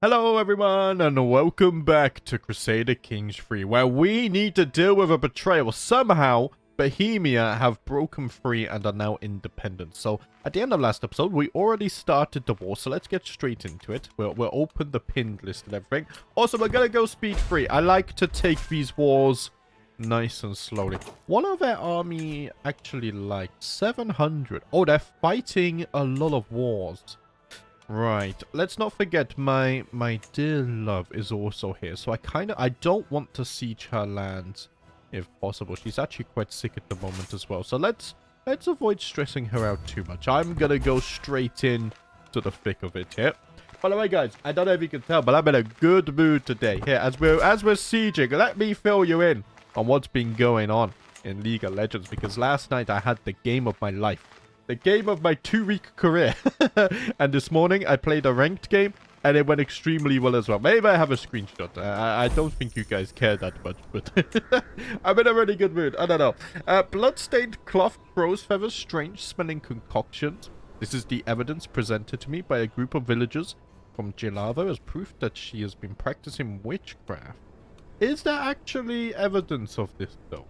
Hello everyone and welcome back to Crusader Kings 3, where we need to deal with a betrayal. Somehow, Bohemia have broken free and are now independent. So, at the end of last episode, we already started the war, so let's get straight into it. We'll open the pinned list and everything. Also, we're gonna go speed free. I like to take these wars nice and slowly. What are their army actually like? 700. Oh, they're fighting a lot of wars. Right, let's not forget my dear love is also here. So I don't want to siege her lands if possible. She's actually quite sick at the moment as well. So let's avoid stressing her out too much. I'm gonna go straight in to the thick of it here. By the way, guys, I don't know if you can tell, but I'm in a good mood today. Here, as we're sieging, let me fill you in on what's been going on in League of Legends, because last night I had the game of my life. The game of my 2-week career. And this morning I played a ranked game and it went extremely well as well. Maybe I have a screenshot. I don't think you guys care that much, but I'm in a really good mood. I don't know. Bloodstained cloth, crow's feathers, strange smelling concoctions. This is the evidence presented to me by a group of villagers from Gilavo as proof that she has been practicing witchcraft. Is there actually evidence of this though?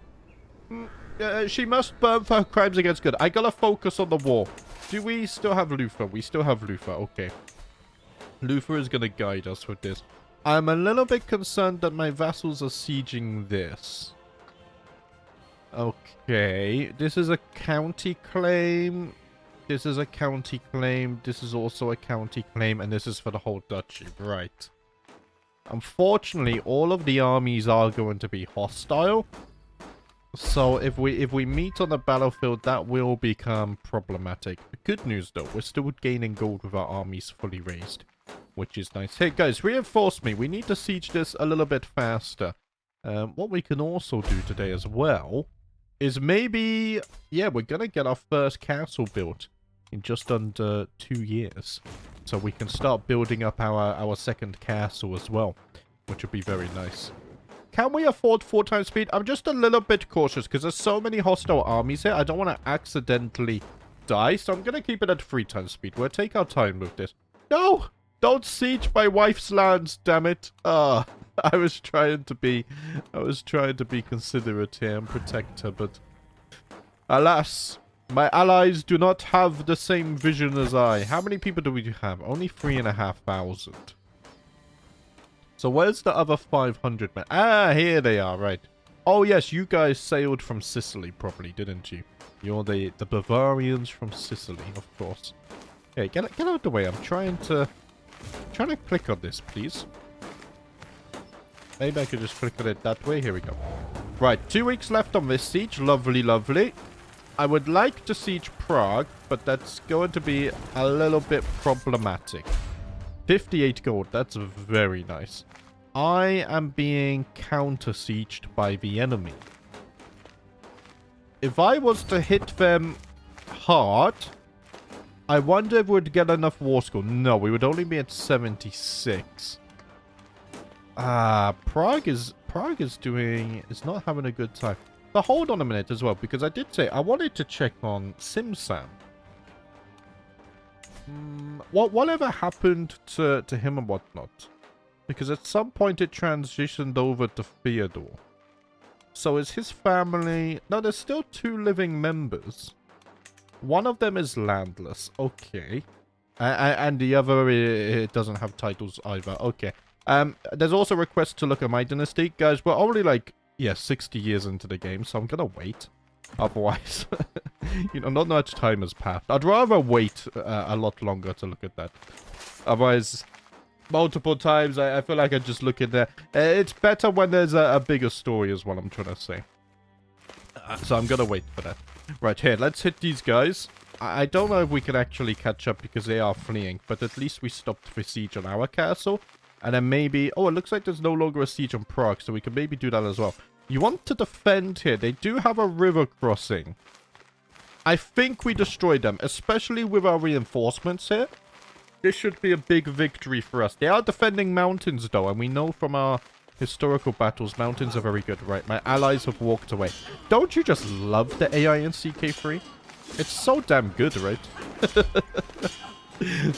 She must burn for her crimes against good. I gotta focus on the war. Do we still have Luther? We still have Luther. Okay. Luther is gonna guide us with this. I'm a little bit concerned that my vassals are sieging this. Okay. This is a county claim. This is a county claim. This is also a county claim. And this is for the whole duchy. Right. Unfortunately, all of the armies are going to be hostile. So if we meet on the battlefield, that will become problematic. The good news though, we're still gaining gold with our armies fully raised, which is nice. Hey guys, reinforce me. We need to siege this a little bit faster. What we can also do today as well is maybe, yeah, we're gonna get our first castle built in just under 2 years. So we can start building up our second castle as well, which would be very nice. Can we afford 4 times speed? I'm just a little bit cautious because there's so many hostile armies here. I don't want to accidentally die, so I'm going to keep it at 3 times speed. We'll take our time with this. No! Don't siege my wife's lands, damn it. I was trying to be considerate here and protect her, but alas, my allies do not have the same vision as I. How many people do we have? Only 3,500. So where's the other 500 men? Ah, here they are, right. Oh yes, you guys sailed from Sicily probably, didn't you? You're the Bavarians from Sicily, of course. Okay, get out of the way. I'm trying to click on this, please. Maybe I could just click on it that way. Here we go. Right, 2 weeks left on this siege. Lovely, lovely. I would like to siege Prague, but that's going to be a little bit problematic. 58 gold, that's very nice. I am being counter-sieged by the enemy. If I was to hit them hard, I wonder if we'd get enough war score. No, we would only be at 76. Prague is not having a good time. But hold on a minute as well, because I did say I wanted to check on Simsam. Whatever happened to him and whatnot? Because at some point it transitioned over to Theodore. So is his family... No, there's still 2 living members. One of them is landless. Okay. And the other, it doesn't have titles either. Okay. There's also a request to look at my dynasty. Guys, we're only like, 60 years into the game, so I'm gonna wait. Otherwise, not much time has passed. I'd rather wait a lot longer to look at that. Otherwise, multiple times, I feel like I just look at there. It's better when there's a bigger story is what I'm trying to say. So I'm going to wait for that. Right, here, let's hit these guys. I don't know if we can actually catch up because they are fleeing, but at least we stopped the siege on our castle. And then maybe... Oh, it looks like there's no longer a siege on Prague, so we can maybe do that as well. You want to defend here. They do have a river crossing. I think we destroyed them, especially with our reinforcements here. This should be a big victory for us. They are defending mountains, though, and we know from our historical battles, mountains are very good. Right, my allies have walked away. Don't you just love the AI in CK3? It's so damn good, right?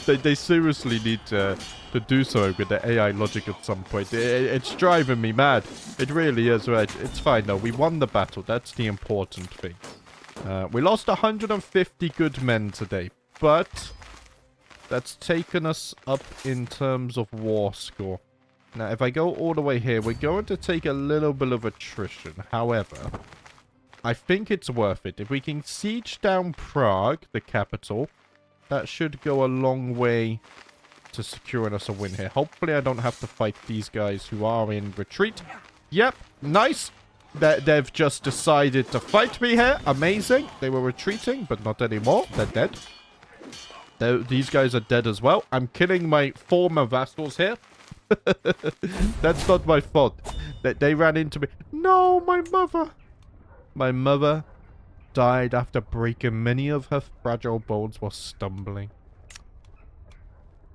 They seriously need to do something with the AI logic at some point. It's driving me mad. It really is, right? It's fine, though. We won the battle. That's the important thing. We lost 150 good men today, but that's taken us up in terms of war score. Now, if I go all the way here, we're going to take a little bit of attrition. However, I think it's worth it. If we can siege down Prague, the capital, that should go a long way to securing us a win here. Hopefully, I don't have to fight these guys who are in retreat. Yep, nice. They've just decided to fight me here. Amazing. They were retreating, but not anymore. They're dead. These guys are dead as well. I'm killing my former vassals here. That's not my fault. They ran into me. No, my mother. My mother died after breaking many of her fragile bones while stumbling.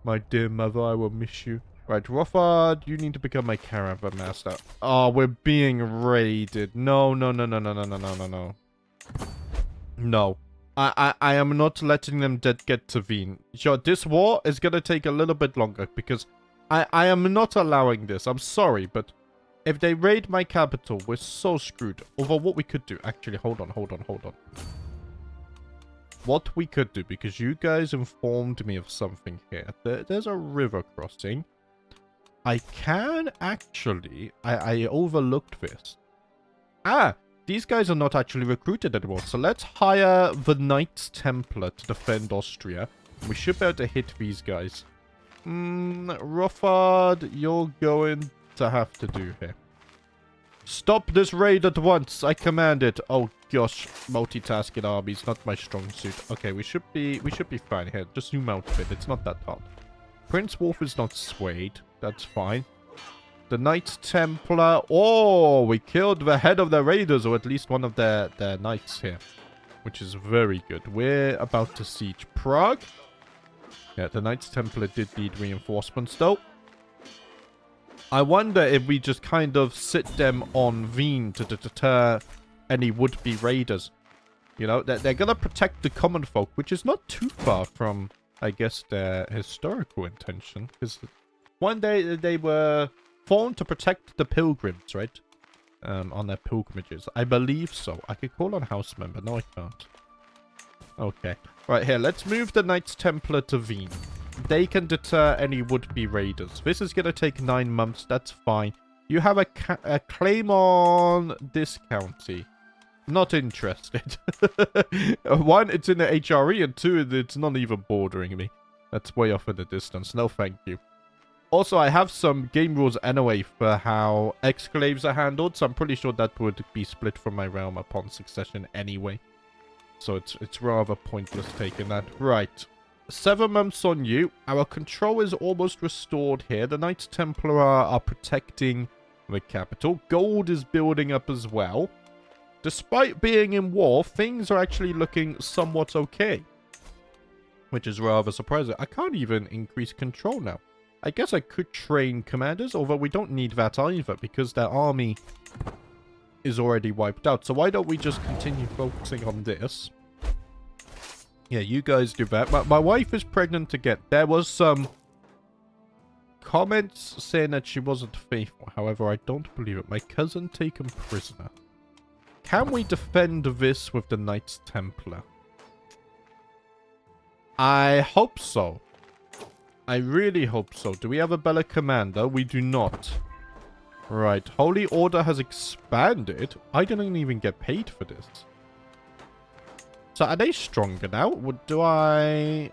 My dear mother, I will miss you. Right, Rothard, you need to become my caravan master. Oh, we're being raided. No, no, no, no, no, no, no, no, no, no. No. I am not letting them get to Wien. Sure, this war is going to take a little bit longer because I am not allowing this. I'm sorry, but if they raid my capital, we're so screwed. Although what we could do... Actually, hold on. What we could do, because you guys informed me of something here. There's a river crossing. I can actually... I overlooked this. Ah! These guys are not actually recruited anymore. So let's hire the Knights Templar to defend Austria. We should be able to hit these guys. Rothard, you're going to have to do here. Stop this raid at once. I command it. Oh gosh, multitasking armies, not my strong suit. Okay, we should be fine here. Just zoom out a bit. It's not that hard. Prince Wolf is not swayed. That's fine. The Knights Templar. Oh, we killed the head of the raiders, or at least one of their knights here, which is very good. We're about to siege Prague. Yeah, the Knights Templar did need reinforcements, though. I wonder if we just kind of sit them on Wien to deter any would-be raiders. You know, they're going to protect the common folk, which is not too far from, I guess, their historical intention. Because one day they were formed to protect the pilgrims, right? On their pilgrimages. I believe so. I could call on house member. No, I can't. Okay. Right, here. Let's move the Knights Templar to Wien. They can deter any would-be raiders. This is going to take 9 months. That's fine. You have a claim on this county. Not interested. One, it's in the HRE, and two, it's not even bordering me. That's way off in the distance. No, thank you. Also, I have some game rules anyway for how exclaves are handled, so I'm pretty sure that would be split from my realm upon succession anyway. So it's rather pointless taking that. Right. 7 months on you. Our control is almost restored here. The Knights Templar are protecting the capital. Gold is building up as well. Despite being in war, things are actually looking somewhat okay. Which is rather surprising. I can't even increase control now. I guess I could train commanders, although we don't need that either, because their army is already wiped out. So why don't we just continue focusing on this? Yeah, you guys do that. My wife is pregnant again. There was some comments saying that she wasn't faithful. However, I don't believe it. My cousin taken prisoner. Can we defend this with the Knights Templar? I hope so. I really hope so. Do we have a better commander? We do not. Right. Holy Order has expanded. I didn't even get paid for this. So are they stronger now? Do I...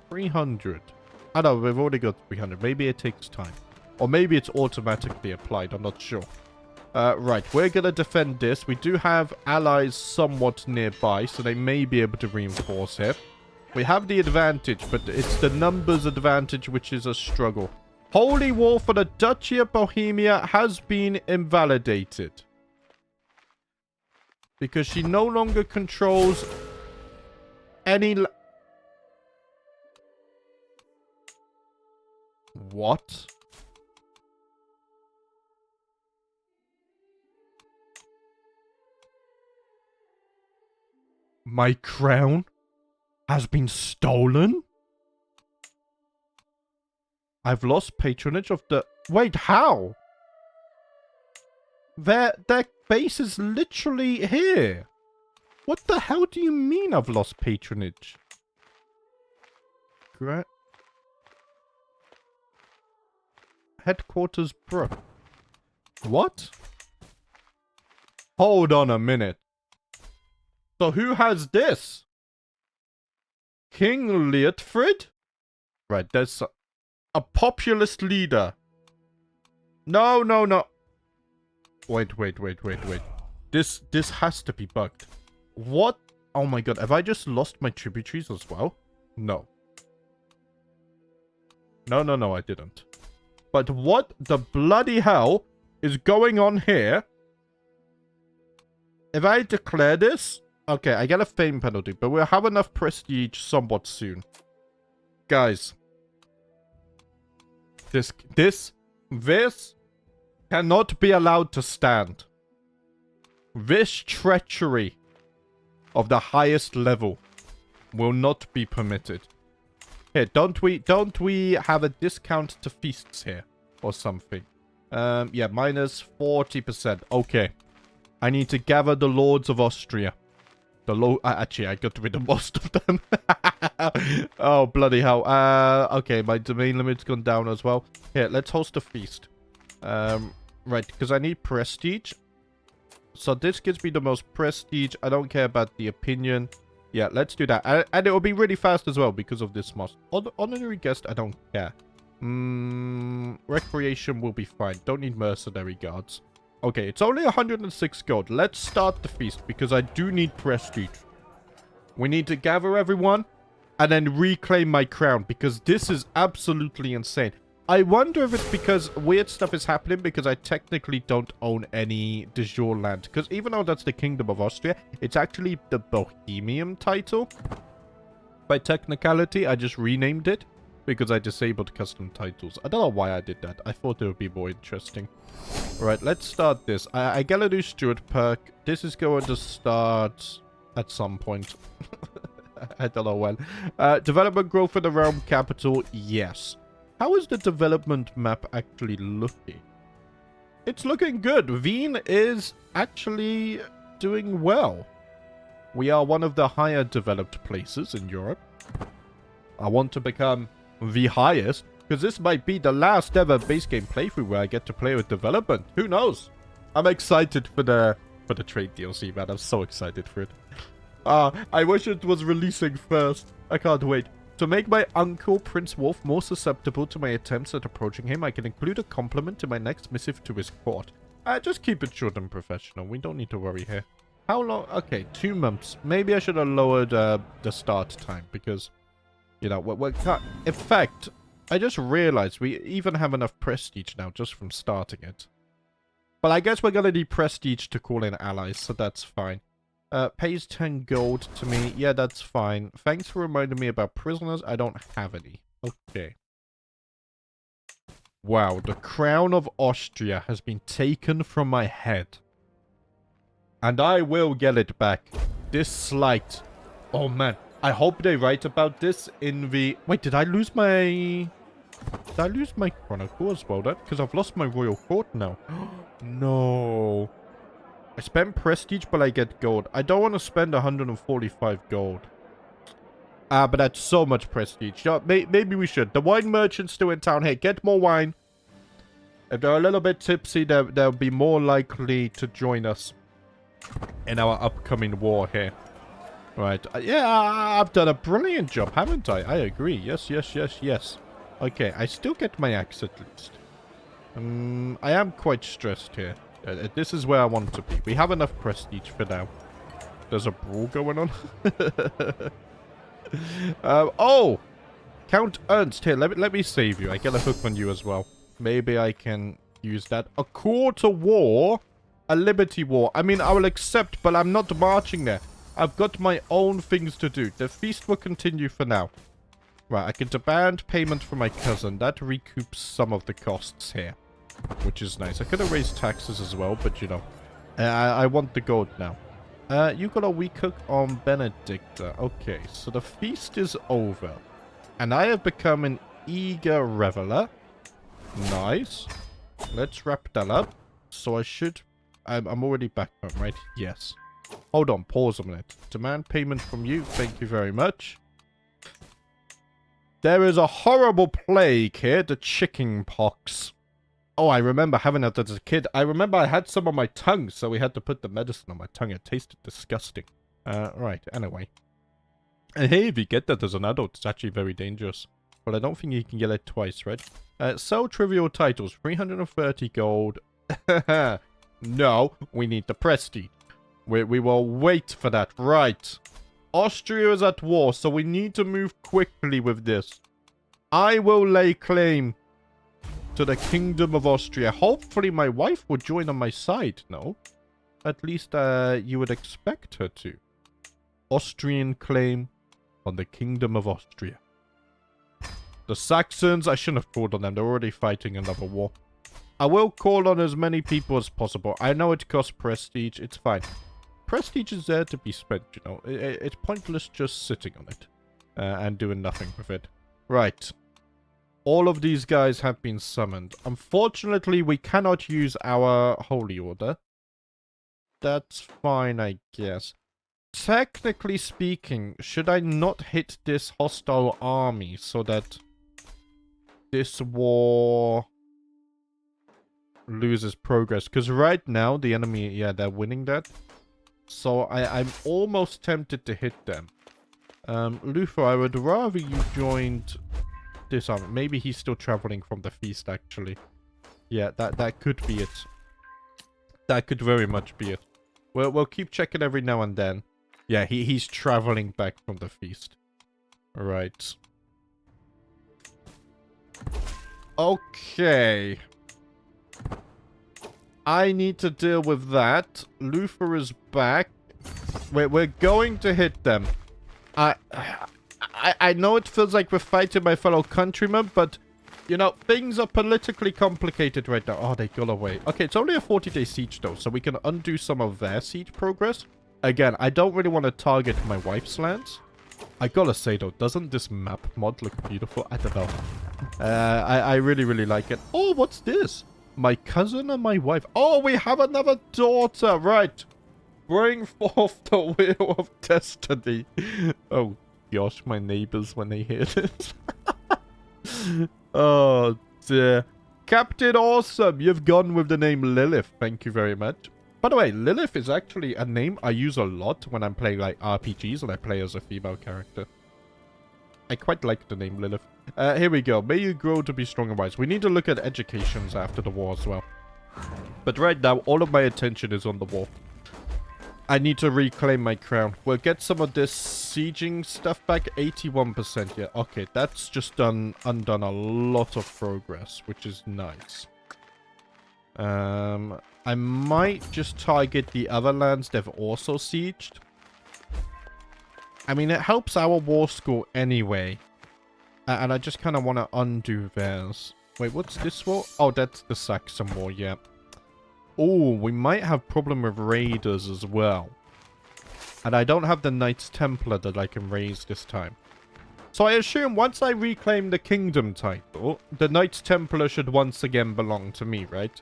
300. I know, we've already got 300. Maybe it takes time. Or maybe it's automatically applied. I'm not sure. Right, we're going to defend this. We do have allies somewhat nearby, so they may be able to reinforce here. We have the advantage, but it's the numbers advantage which is a struggle. Holy War for the Duchy of Bohemia has been invalidated. Because she no longer controls any... What? My crown has been stolen? I've lost patronage of the... Wait, how? Their base is literally here. What the hell do you mean I've lost patronage? Headquarters broke. What? Hold on a minute. So who has this? King Liutfrid? Right, there's a populist leader. No, no, no. Wait. This has to be bugged. What? Oh my god, have I just lost my tributaries as well? No. No, I didn't. But what the bloody hell is going on here? If I declare this... Okay, I get a fame penalty, but we'll have enough prestige somewhat soon. Guys. This cannot be allowed to stand. This treachery of the highest level will not be permitted. Here, don't we have a discount to feasts here or something? Yeah, minus 40%. Okay. I need to gather the lords of Austria. Actually, I got rid of most of them. Oh, bloody hell. Okay, my domain limit's gone down as well. Here, let's host a feast. Right, because I need prestige. So this gives me the most prestige. I don't care about the opinion. Yeah, let's do that. And it will be really fast as well because of this mod. Honorary guest, I don't care. Recreation will be fine. Don't need mercenary guards. Okay, it's only 106 gold. Let's start the feast because I do need prestige. We need to gather everyone and then reclaim my crown because this is absolutely insane. I wonder if it's because weird stuff is happening because I technically don't own any de jure land. Because even though that's the Kingdom of Austria, it's actually the Bohemian title. By technicality, I just renamed it because I disabled custom titles. I don't know why I did that. I thought it would be more interesting. Alright, let's start this. I gotta do Steward perk. This is going to start at some point. I don't know when. Development growth for the realm capital, yes. How is the development map actually looking? It's looking good. Wien is actually doing well. We are one of the higher developed places in Europe. I want to become the highest, because this might be the last ever base game playthrough where I get to play with development. Who knows? I'm excited for the trade DLC, man. I'm so excited for it. I wish it was releasing first. I can't wait. To make my uncle, Prince Wolf, more susceptible to my attempts at approaching him, I can include a compliment in my next missive to his court. Just keep it short and professional. We don't need to worry here. How long? Okay, 2 months. Maybe I should have lowered the start time because, you know, in fact, I just realized we even have enough prestige now just from starting it. But I guess we're going to need prestige to call in allies, so that's fine. Pays 10 gold to me. Yeah, that's fine. Thanks for reminding me about prisoners. I don't have any. Okay. Wow, the crown of Austria has been taken from my head. And I will get it back. This slight. Oh, man. I hope they write about this in the... Wait, did I lose my... Did I lose my chronicle as well then? Because I've lost my royal court now. No. I spend prestige, but I get gold. I don't want to spend 145 gold. But that's so much prestige. Yeah, maybe we should. The wine merchant's still in town. Hey, get more wine. If they're a little bit tipsy, they'll be more likely to join us in our upcoming war here. Right. Yeah, I've done a brilliant job, haven't I? I agree. Yes. Okay, I still get my axe at least. I am quite stressed here. This is where I want to be. We have enough prestige for now. There's a brawl going on. Oh! Count Ernst. Here, let me save you. I get a hook on you as well. Maybe I can use that. A call to war? A liberty war. I mean, I will accept, but I'm not marching there. I've got my own things to do. The feast will continue for now. Right, I can demand payment from my cousin. That recoups some of the costs here. Which is nice. I could have raised taxes as well, but you know. I want the gold now. You got a weak hook on Benedicta. Okay, so the feast is over. And I have become an eager reveler. Nice. Let's wrap that up. So I should... I'm already back home, right? Yes. Hold on, pause a minute. Demand payment from you. Thank you very much. There is a horrible plague here, the chicken pox. Oh, I remember having that as a kid. I remember I had some on my tongue, so we had to put the medicine on my tongue. It tasted disgusting. Right, anyway. And hey, if you get that as an adult, it's actually very dangerous. But I don't think you can get it twice, right? Sell trivial titles, 330 gold. No, we need the prestige. We will wait for that, right. Austria is at war, so we need to move quickly with this. I will lay claim to the Kingdom of Austria. Hopefully my wife will join on my side, no? At least you would expect her to. Austrian claim on the Kingdom of Austria. The Saxons, I shouldn't have called on them. They're already fighting another war. I will call on as many people as possible. I know it costs prestige. It's fine. Prestige is there to be spent, you know. It's pointless just sitting on it. And doing nothing with it. Right. All of these guys have been summoned. Unfortunately, we cannot use our holy order. That's fine, I guess. Technically speaking, should I not hit this hostile army so that this war loses progress? Because right now, the enemy, yeah, they're winning that. So I'm almost tempted to hit them. Luther, I would rather you joined this army. Maybe he's still traveling from the feast, actually. Yeah, that could be it. That could very much be it. We'll keep checking every now and then. Yeah, he's traveling back from the feast. Right. Okay. I need to deal with that. Luther is back. We're going to hit them. I know it feels like we're fighting my fellow countrymen, but, you know, things are politically complicated right now. Oh, they got away. Okay, it's only a 40-day siege, though, so we can undo some of their siege progress. Again, I don't really want to target my wife's lands. I gotta say, though, doesn't this map mod look beautiful? I don't know. I really, really like it. Oh, what's this? My cousin and my wife. Oh, we have another daughter. Right. Bring forth the wheel of destiny. Oh, gosh, my neighbors when they hear this. Oh, dear. Captain Awesome, you've gone with the name Lilith. Thank you very much. By the way, Lilith is actually a name I use a lot when I'm playing, like, RPGs and I play as a female character. I quite like the name Lilith. Here we go. May you grow to be strong and wise. We need to look at educations after the war as well. But right now, all of my attention is on the war. I need to reclaim my crown. We'll get some of this sieging stuff back. 81%, yeah. Okay, that's just undone a lot of progress, which is nice. I might just target the other lands they've also sieged. I mean, it helps our war score anyway. And I just kind of want to undo theirs. Wait, what's this war? Oh, that's the Saxon war, yeah. Oh, we might have problem with raiders as well. And I don't have the Knights Templar that I can raise this time. So I assume once I reclaim the kingdom title, the Knights Templar should once again belong to me, right?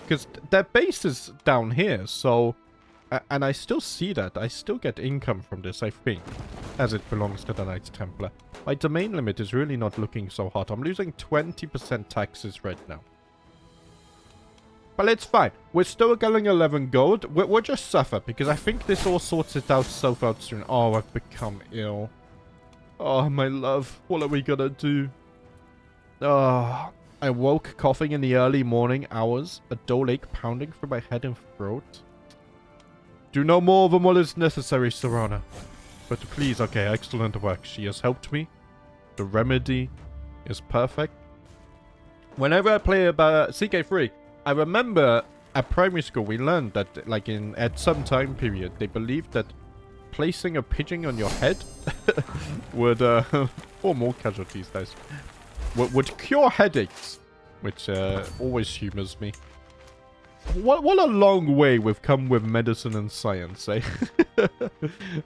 Because their base is down here, so... And I still see that. I still get income from this, I think. As it belongs to the Knights Templar. My domain limit is really not looking so hot. I'm losing 20% taxes right now. But it's fine. We're still getting 11 gold. We'll just suffer, because I think this all sorts itself out soon. Oh, I've become ill. Oh, my love. What are we gonna do? Oh, I woke coughing in the early morning hours. A dull ache pounding through my head and throat. Do no more than what is necessary, Serana. But please, okay, excellent work. She has helped me. The remedy is perfect. Whenever I play about CK3, I remember at primary school we learned that, like, at some time period, they believed that placing a pigeon on your head would, or more casualties, guys, would cure headaches, which always humors me. What a long way we've come with medicine and science, eh?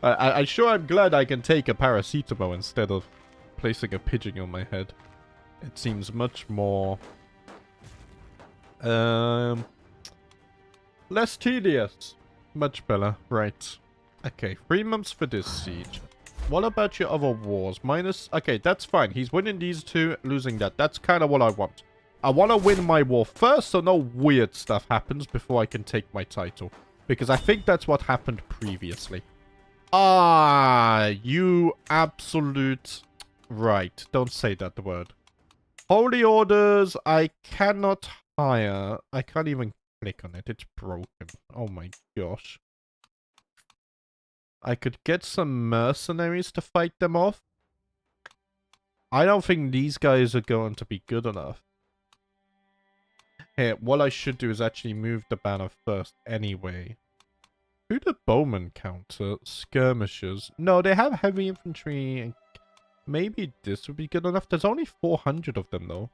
I sure I'm glad I can take a paracetamol instead of placing a pigeon on my head. It seems much more... less tedious. Much better. Right. Okay, 3 months for this siege. What about your other wars? Minus... Okay, that's fine. He's winning these two, losing that. That's kind of what I want. I want to win my war first, so no weird stuff happens before I can take my title. Because I think that's what happened previously. Ah, you absolute... Right, don't say that word. Holy Orders, I cannot hire. I can't even click on it. It's broken. Oh my gosh. I could get some mercenaries to fight them off. I don't think these guys are going to be good enough. Here, what I should do is actually move the banner first anyway. Who the bowmen counter? Skirmishers. No, they have heavy infantry. And maybe this would be good enough. There's only 400 of them, though.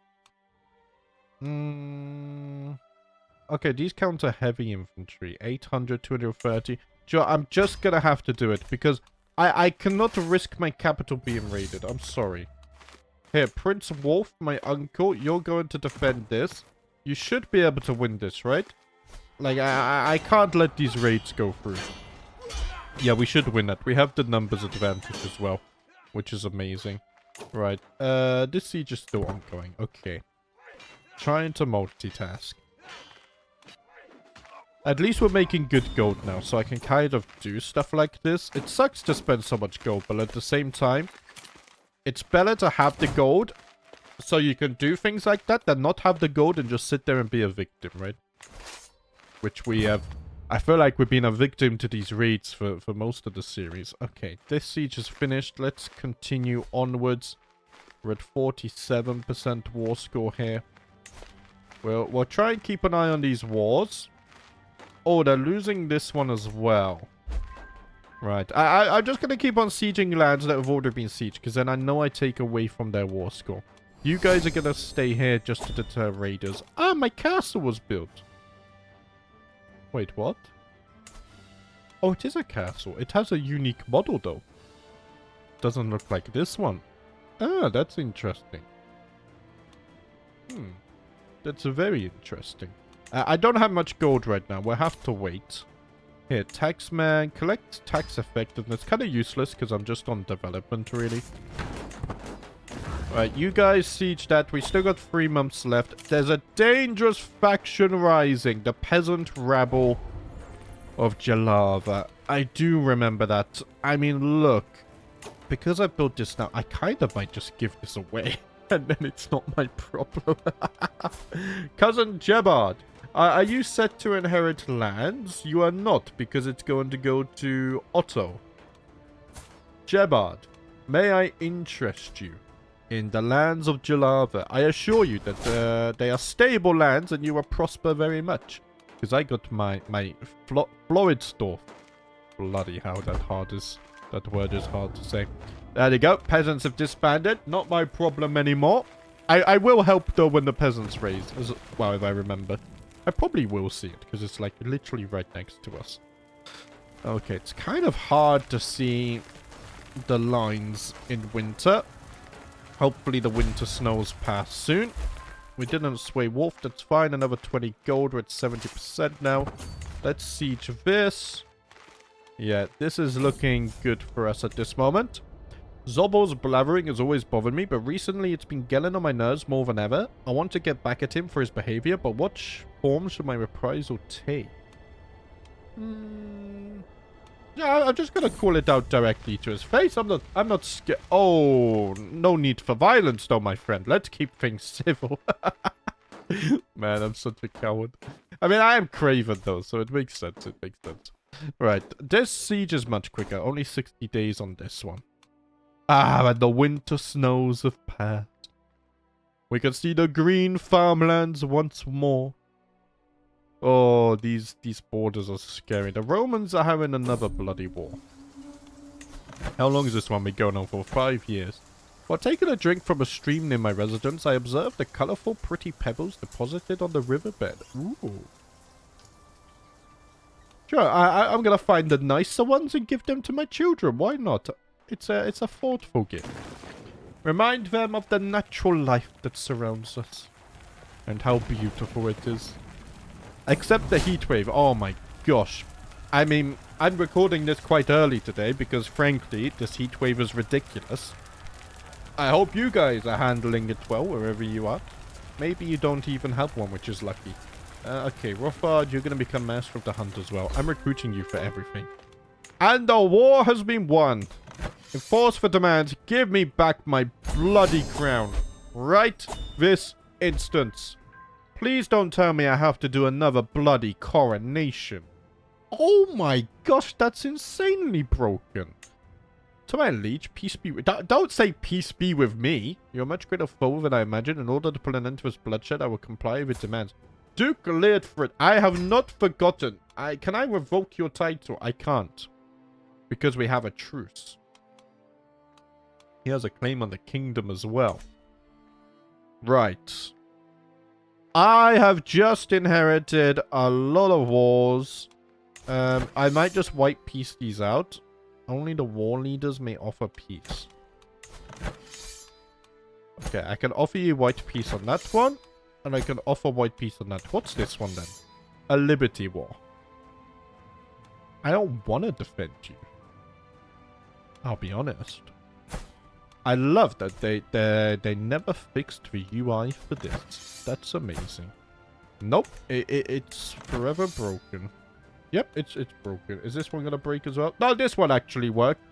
Okay, these counter heavy infantry. 800, 230. Joe, I'm just gonna have to do it because I cannot risk my capital being raided. I'm sorry. Here, Prince Wolf, my uncle, you're going to defend this. You should be able to win this, right? Like, I can't let these raids go through. Yeah, we should win that. We have the numbers advantage as well, which is amazing. Right, this siege is still ongoing. Okay. Trying to multitask. At least we're making good gold now, so I can kind of do stuff like this. It sucks to spend so much gold, but at the same time, it's better to have the gold so you can do things like that than not have the gold and just sit there and be a victim, right? Which we have... I feel like we've been a victim to these raids for most of the series. Okay, this siege is finished. Let's continue onwards. We're at 47% war score here. We'll try and keep an eye on these wars. Oh, they're losing this one as well. Right. I'm just going to keep on sieging lands that have already been sieged, because then I know I take away from their war score. You guys are going to stay here just to deter raiders. Ah, my castle was built. Wait, what? Oh, it is a castle. It has a unique model, though. Doesn't look like this one. Ah, that's interesting. That's very interesting. I don't have much gold right now. We'll have to wait. Here, taxman. Collect tax effectiveness. Kind of useless because I'm just on development, really. Right, you guys siege that. We still got 3 months left. There's a dangerous faction rising. The peasant rabble of Jalava. I do remember that. I mean, look. Because I built this now, I kind of might just give this away. And then it's not my problem. Cousin Jebard. Are you set to inherit lands? You are not, because it's going to go to Otto. Jebard, may I interest you in the lands of Jalava? I assure you that they are stable lands and you will prosper very much. Because I got my Floridsdorf. Bloody hell, that word is hard to say. There you go. Peasants have disbanded. Not my problem anymore. I will help, though, when the peasants raise. As well, if I remember. I probably will see it, because it's, like, literally right next to us. Okay, it's kind of hard to see the lines in winter. Hopefully the winter snows pass soon. We didn't sway wolf. That's fine. Another 20 gold. We're at 70% now. Let's siege this. Yeah, this is looking good for us at this moment. Zobo's blathering has always bothered me, but recently it's been getting on my nerves more than ever. I want to get back at him for his behavior, but what form should my reprisal take? Yeah, I'm just gonna call it out directly to his face. I'm not scared. Oh, no need for violence though, my friend. Let's keep things civil. Man, I'm such a coward. I mean, I am Craven though, so it makes sense. It makes sense. Right, this siege is much quicker. Only 60 days on this one. Ah, and the winter snows have passed. We can see the green farmlands once more. Oh, these borders are scary. The Romans are having another bloody war. How long is this one been going on for? 5 years. While taking a drink from a stream near my residence, I observed the colourful, pretty pebbles deposited on the riverbed. Ooh. Sure, I'm gonna find the nicer ones and give them to my children. Why not? It's a thoughtful gift. Remind them of the natural life that surrounds us. And how beautiful it is. Except the heat wave. Oh my gosh. I mean, I'm recording this quite early today because frankly, this heat wave is ridiculous. I hope you guys are handling it well wherever you are. Maybe you don't even have one, which is lucky. Okay, Rothard, you're going to become Master of the Hunt as well. I'm recruiting you for everything. And the war has been won. Enforce for demand. Give me back my bloody crown. Right this instant. Please don't tell me I have to do another bloody coronation. Oh my gosh, that's insanely broken. To my liege, peace be with... Don't say peace be with me. You're a much greater foe than I imagined. In order to put an end to this bloodshed, I will comply with demands. Duke Leardford, I have not forgotten. Can I revoke your title? I can't. Because we have a truce. He has a claim on the kingdom as well. Right. I have just inherited a lot of wars. I might just wipe peace these out. Only the war leaders may offer peace. Okay, I can offer you white peace on that one. And I can offer white peace on that. What's this one then? A liberty war. I don't want to defend you. I'll be honest. I love that they never fixed the UI for this. That's amazing. Nope. It's forever broken. Yep, it's broken. Is this one gonna break as well? No, this one actually worked.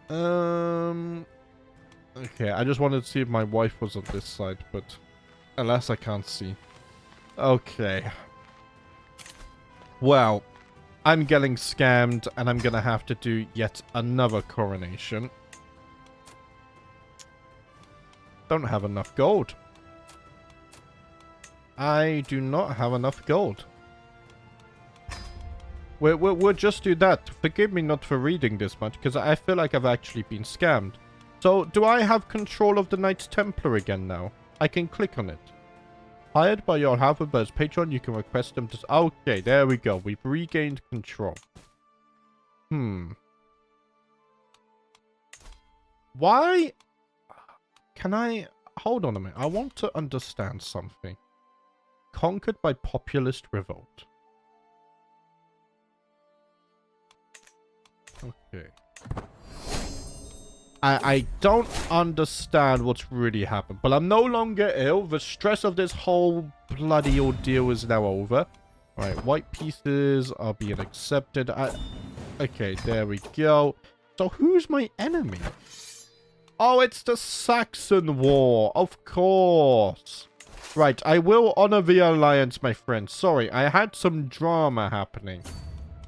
Okay, I just wanted to see if my wife was on this side, but alas, I can't see. Okay. Well, I'm getting scammed, and I'm gonna have to do yet another coronation. Don't have enough gold. I do not have enough gold. We'll just do that. Forgive me not for reading this much, because I feel like I've actually been scammed. So, do I have control of the Knights Templar again now? I can click on it. Hired by your Halberber's patron, you can request them to... Okay, there we go. We've regained control. Why... Can I... Hold on a minute. I want to understand something. Conquered by populist revolt. Okay. I don't understand what's really happened, but I'm no longer ill. The stress of this whole bloody ordeal is now over. Alright, white pieces are being accepted. Okay, there we go. So who's my enemy? Oh, it's the Saxon War. Of course. Right, I will honor the alliance, my friend. Sorry, I had some drama happening.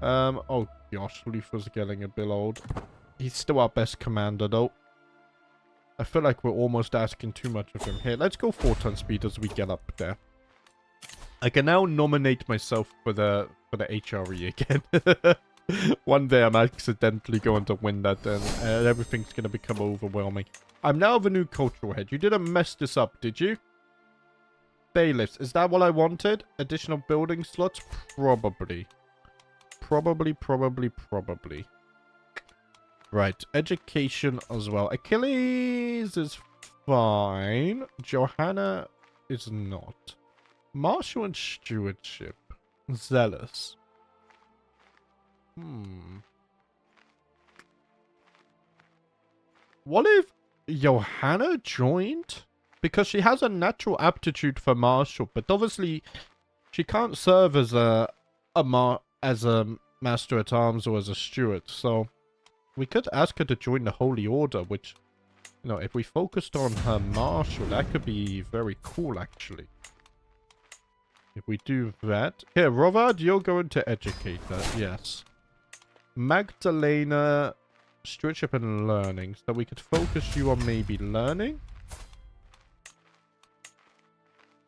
Oh gosh, Luther's getting a bit old. He's still our best commander, though. I feel like we're almost asking too much of him. Here, let's go 4-ton speed as we get up there. I can now nominate myself for the HRE again. One day I'm accidentally going to win that, and everything's going to become overwhelming. I'm now the new cultural head. You didn't mess this up, did you? Bailiffs. Is that what I wanted? Additional building slots? Probably. Probably. Right, education as well. Achilles is fine. Johanna is not. Marshal and stewardship. Zealous. What if Johanna joined? Because she has a natural aptitude for marshal, but obviously she can't serve as a master at arms or as a steward, so we could ask her to join the Holy Order, which, you know, if we focused on her marshal, that could be very cool, actually. If we do that. Here, Rovard, you're going to educate her. Yes. Magdalena, stewardship and learning. So we could focus you on maybe learning.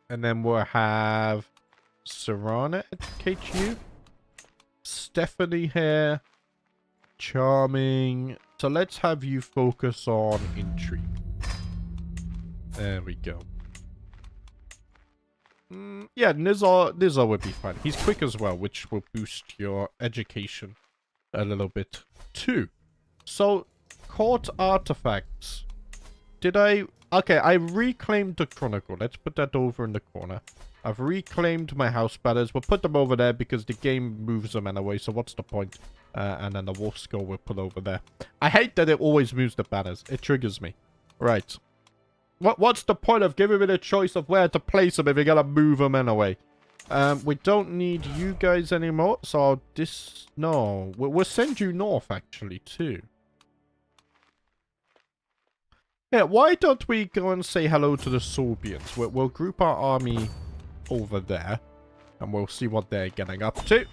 And then we'll have Serana educate you. Stephanie here. Charming. So let's have you focus on intrigue. There we go. Yeah, Nizar would be fine. He's quick as well, which will boost your education a little bit too. So, court artifacts. Did I... Okay, I reclaimed the Chronicle. Let's put that over in the corner. I've reclaimed my house banners. We'll put them over there because the game moves them anyway, so what's the point? And then the wolf skull we'll put over there. I hate that it always moves the banners. It triggers me. Right. What's the point of giving me the choice of where to place them if you're gonna move them anyway? We don't need you guys anymore, so I'll no. We'll send you north, actually, too. Yeah, why don't we go and say hello to the Sorbians? We'll group our army over there, and we'll see what they're getting up to.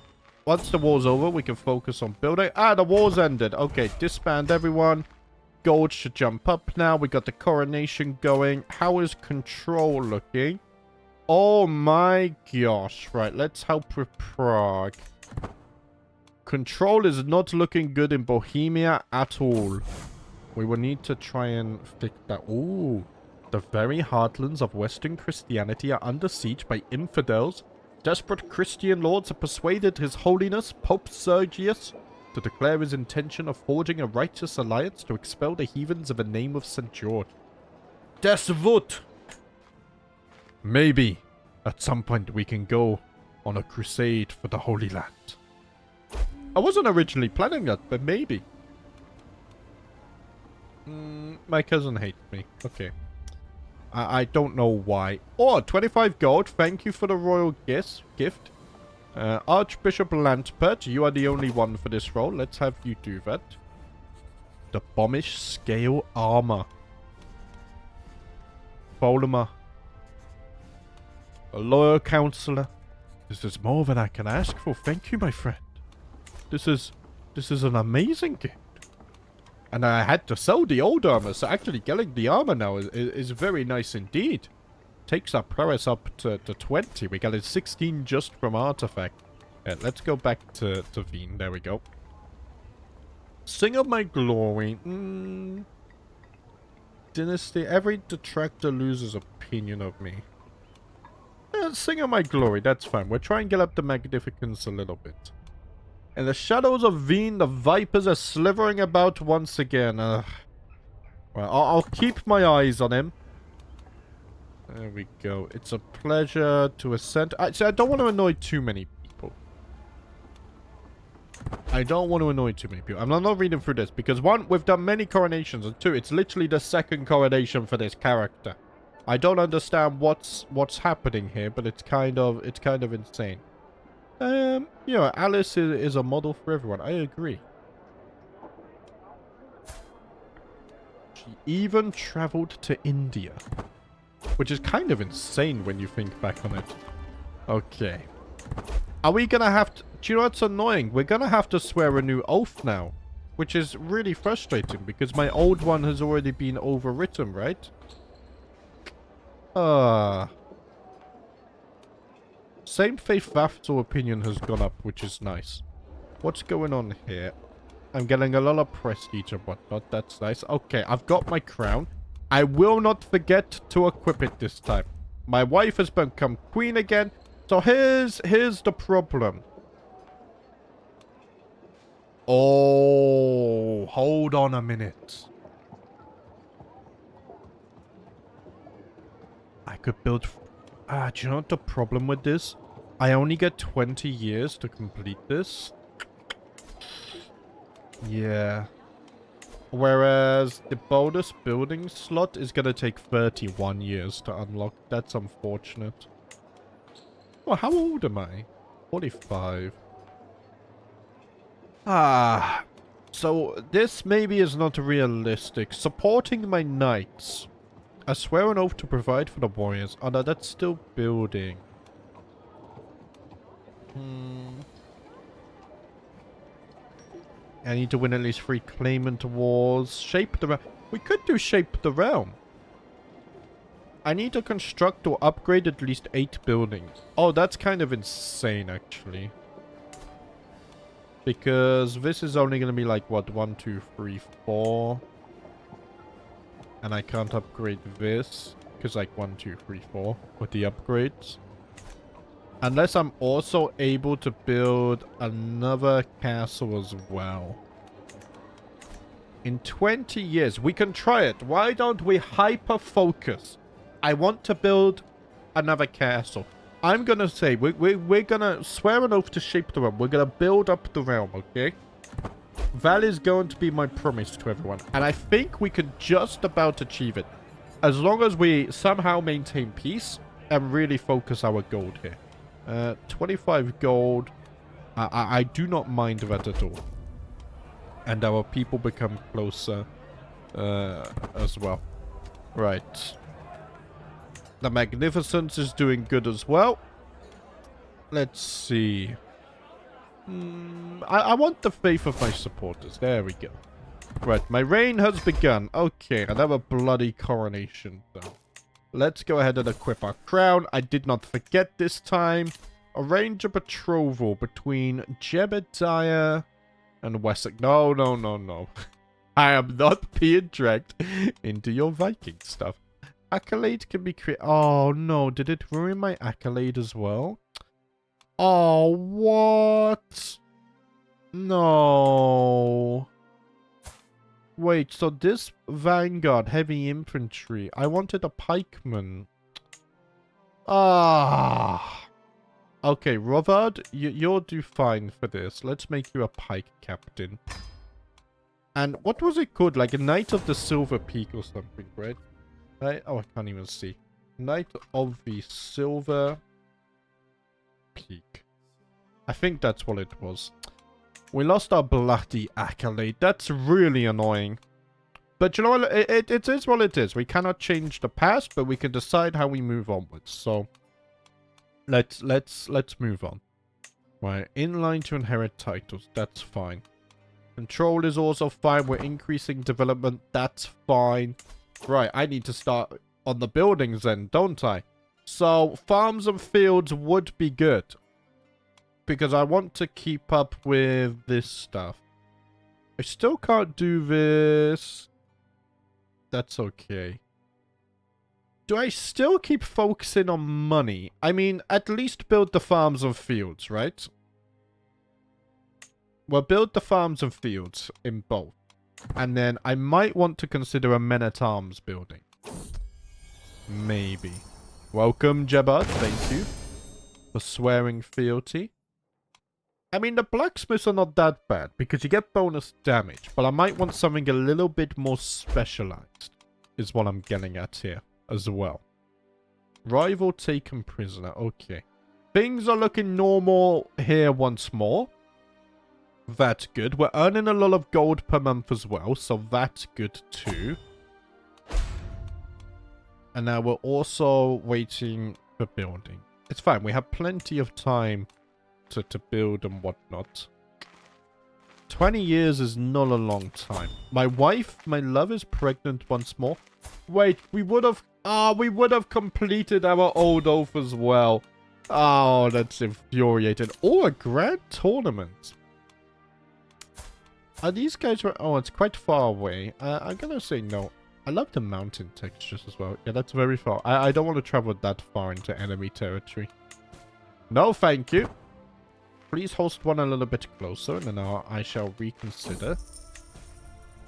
Once the war's over, we can focus on building. Ah, the war's ended. Okay, disband everyone. Gold should jump up now. We got the coronation going. How is control looking? Oh my gosh. Right, let's help with Prague. Control is not looking good in Bohemia at all. We will need to try and fix that. Ooh. The very heartlands of Western Christianity are under siege by infidels. Desperate Christian lords have persuaded His Holiness, Pope Sergius, to declare his intention of forging a righteous alliance to expel the heathens in the name of St. George. Das wird! Maybe, at some point we can go on a crusade for the Holy Land. I wasn't originally planning that, but maybe. My cousin hates me. Okay. I don't know why. Oh, 25 gold. Thank you for the royal gift. Archbishop Lantpert, you are the only one for this role. Let's have you do that. The Bombish Scale Armor. Bolema. A loyal councillor. This is more than I can ask for. Thank you, my friend. This is an amazing gift. And I had to sell the old armor, so actually getting the armor now is very nice indeed. Takes our prowess up to 20. We got a 16 just from artifact. Yeah, let's go back to Wien. There we go. Sing of my glory. Dynasty. Every detractor loses opinion of me. Sing of my glory. That's fine. We'll try and get up the magnificence a little bit. In the shadows of Wien, the vipers are slithering about once again. Well, I'll keep my eyes on him. There we go. It's a pleasure to ascend. Actually, I don't want to annoy too many people. I'm not reading through this because one, we've done many coronations, and two, it's literally the second coronation for this character. I don't understand what's happening here, but it's kind of insane. You know, Alice is a model for everyone. I agree. She even traveled to India. Which is kind of insane when you think back on it. Okay. Are we gonna have to... Do you know what's annoying? We're gonna have to swear a new oath now. Which is really frustrating because my old one has already been overwritten, right? Same faith Vassal opinion has gone up, which is nice. What's going on here? I'm getting a lot of prestige and whatnot. That's nice. Okay, I've got my crown. I will not forget to equip it this time. My wife has become queen again. So here's the problem. Oh, hold on a minute. I could build... do you know what the problem with this? I only get 20 years to complete this. Yeah. Whereas the bonus building slot is going to take 31 years to unlock. That's unfortunate. Oh, how old am I? 45. So this maybe is not realistic. Supporting my knights. I swear an oath to provide for the warriors. Oh no, that's still building. I need to win at least 3 claimant wars. Shape the realm. We could do shape the realm. I need to construct or upgrade at least 8 buildings. Oh, that's kind of insane, actually. Because this is only going to be like, what, 1, 2, 3, 4. And I can't upgrade this. Because like 1, 2, 3, 4 with the upgrades. Unless I'm also able to build another castle as well. In 20 years, we can try it. Why don't we hyper-focus? I want to build another castle. I'm going to say, we're going to swear an oath to shape the realm. We're going to build up the realm, okay? That is going to be my promise to everyone. And I think we can just about achieve it. As long as we somehow maintain peace and really focus our gold here. 25 gold. I do not mind that at all. And our people become closer as well. Right. The Magnificence is doing good as well. Let's see. I want the faith of my supporters. There we go. Right, my reign has begun. Okay, another bloody coronation though. Let's go ahead and equip our crown. I did not forget this time. Arrange a betrothal between Jebediah and Wessex. No, no, no, no. I am not being dragged into your Viking stuff. Accolade can be created. Oh, no. Did it ruin my accolade as well? Oh, what? No. Wait, so this Vanguard, heavy infantry, I wanted a pikeman. Ah. Okay, Rovard, you'll do fine for this. Let's make you a pike captain. And what was it called? Like a Knight of the Silver Peak or something, right? Right? Oh, I can't even see. Knight of the Silver Peak. I think that's what it was. We lost our bloody accolade. That's really annoying. But you know what? It is what it is. We cannot change the past, but we can decide how we move onwards. So let's move on. Right, in line to inherit titles. That's fine. Control is also fine. We're increasing development. That's fine. Right, I need to start on the buildings then, don't I? So farms and fields would be good. Because I want to keep up with this stuff. I still can't do this. That's okay. Do I still keep focusing on money? I mean, at least build the farms and fields, right? Well, build the farms and fields in both. And then I might want to consider a men-at-arms building. Maybe. Welcome, Jebad. Thank you for swearing fealty. I mean, the blacksmiths are not that bad because you get bonus damage. But I might want something a little bit more specialized is what I'm getting at here as well. Rival taken prisoner. Okay. Things are looking normal here once more. That's good. We're earning a lot of gold per month as well. So that's good too. And now we're also waiting for building. It's fine. We have plenty of time to build and whatnot. 20 years is not a long time. My wife, my love, is pregnant once more. Wait, we would have completed our old oath as well. Oh, that's infuriating. Oh, a grand tournament. Are these guys... Oh, it's quite far away. I'm gonna say no. I love the mountain textures as well. Yeah, that's very far. I don't want to travel that far into enemy territory. No, thank you. Please host one a little bit closer, and then I shall reconsider.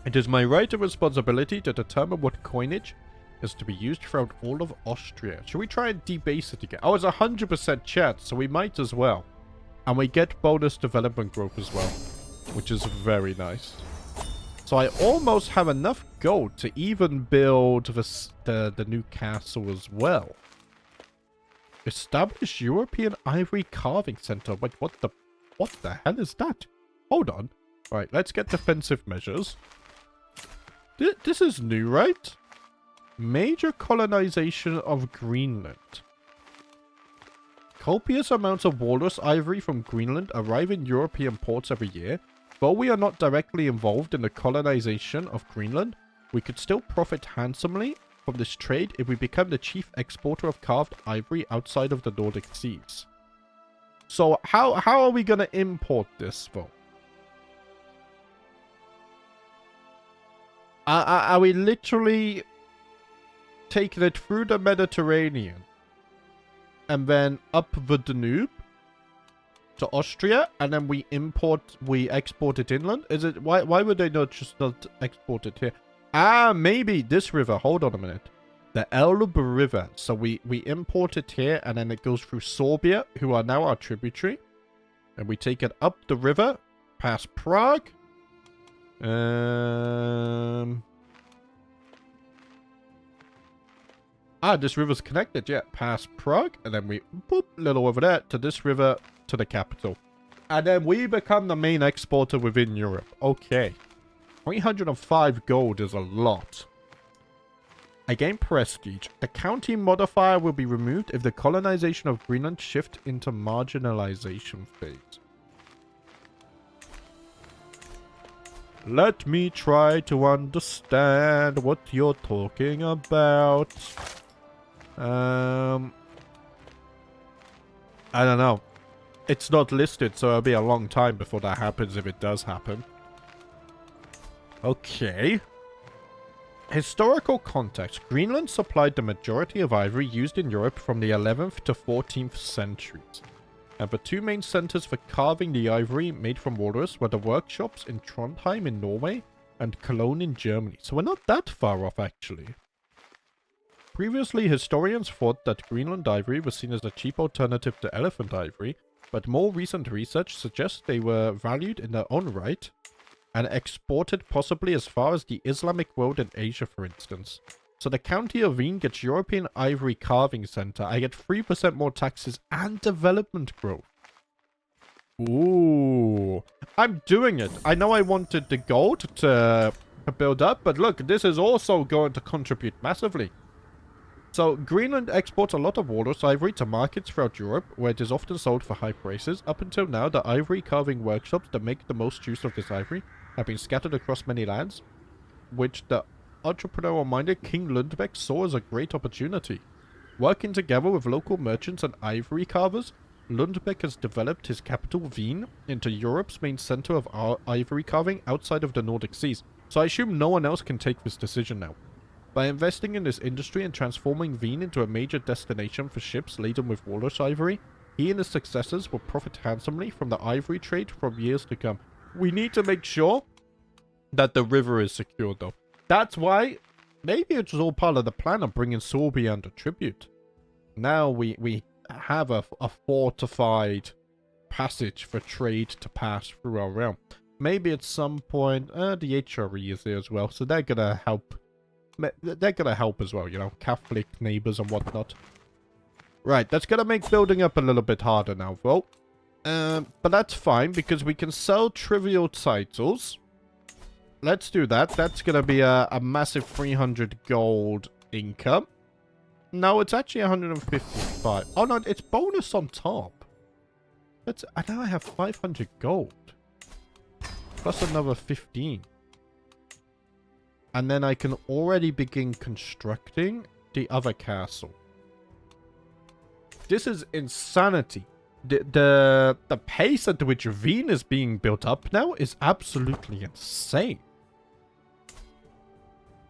It is my right and responsibility to determine what coinage is to be used throughout all of Austria. Should we try and debase it again? Oh, it's 100% chat, so we might as well. And we get bonus development growth as well, which is very nice. So I almost have enough gold to even build the new castle as well. Establish European Ivory Carving Center. Wait, what the hell is that? Hold on. Right, let's get defensive measures. This is new, right? Major colonization of Greenland. Copious amounts of walrus ivory from Greenland arrive in European ports every year. Though we are not directly involved in the colonization of Greenland, we could still profit handsomely from this trade if we become the chief exporter of carved ivory outside of the Nordic seas. So how are we going to import this, though? Are we literally taking it through the Mediterranean? and then up the Danube to Austria, and then we export it inland. Is it why would they not export it here? Ah, maybe this river. Hold on a minute. The Elbe River. So we import it here, and then it goes through Sorbia, who are now our tributary, and we take it up the river past Prague. This river's connected, yeah, past Prague, and then we boop little over there to this river to the capital. And then we become the main exporter within Europe. Okay. 305 gold is a lot. I gain prestige. The county modifier will be removed if the colonization of Greenland shift into marginalization phase. Let me try to understand what you're talking about. I don't know. It's not listed, so it'll be a long time before that happens if it does happen. Okay. Historical context. Greenland supplied the majority of ivory used in Europe from the 11th to 14th centuries. And the two main centers for carving the ivory made from walrus were the workshops in Trondheim in Norway and Cologne in Germany. So we're not that far off, actually. Previously, historians thought that Greenland ivory was seen as a cheap alternative to elephant ivory, but more recent research suggests they were valued in their own right and exported possibly as far as the Islamic world and Asia, for instance. So the county of Wien gets European Ivory Carving Center. I get 3% more taxes and development growth. Ooh. I'm doing it. I know I wanted the gold to build up, but look, this is also going to contribute massively. So Greenland exports a lot of walrus ivory to markets throughout Europe, where it is often sold for high prices. Up until now, the ivory carving workshops that make the most use of this ivory have been scattered across many lands, which the entrepreneurial-minded King Lundbeck saw as a great opportunity. Working together with local merchants and ivory carvers, Lundbeck has developed his capital, Wien, into Europe's main center of ivory carving outside of the Nordic seas. So I assume no one else can take this decision now. By investing in this industry and transforming Wien into a major destination for ships laden with walrus ivory, he and his successors will profit handsomely from the ivory trade for years to come. We need to make sure that the river is secure, though. That's why maybe it's all part of the plan of bringing Sorbia under tribute. Now we have a fortified passage for trade to pass through our realm. Maybe at some point, the HRE is there as well, so they're gonna help. They're gonna help as well, you know, Catholic neighbors and whatnot. Right, that's gonna make building up a little bit harder now, though. But that's fine, because we can sell trivial titles. Let's do that. That's gonna be a massive 300 gold income. No, it's actually 155. Oh no, it's bonus on top. Now I have 500 gold. Plus another 15. And then I can already begin constructing the other castle. This is insanity. The pace at which Wien is being built up now is absolutely insane.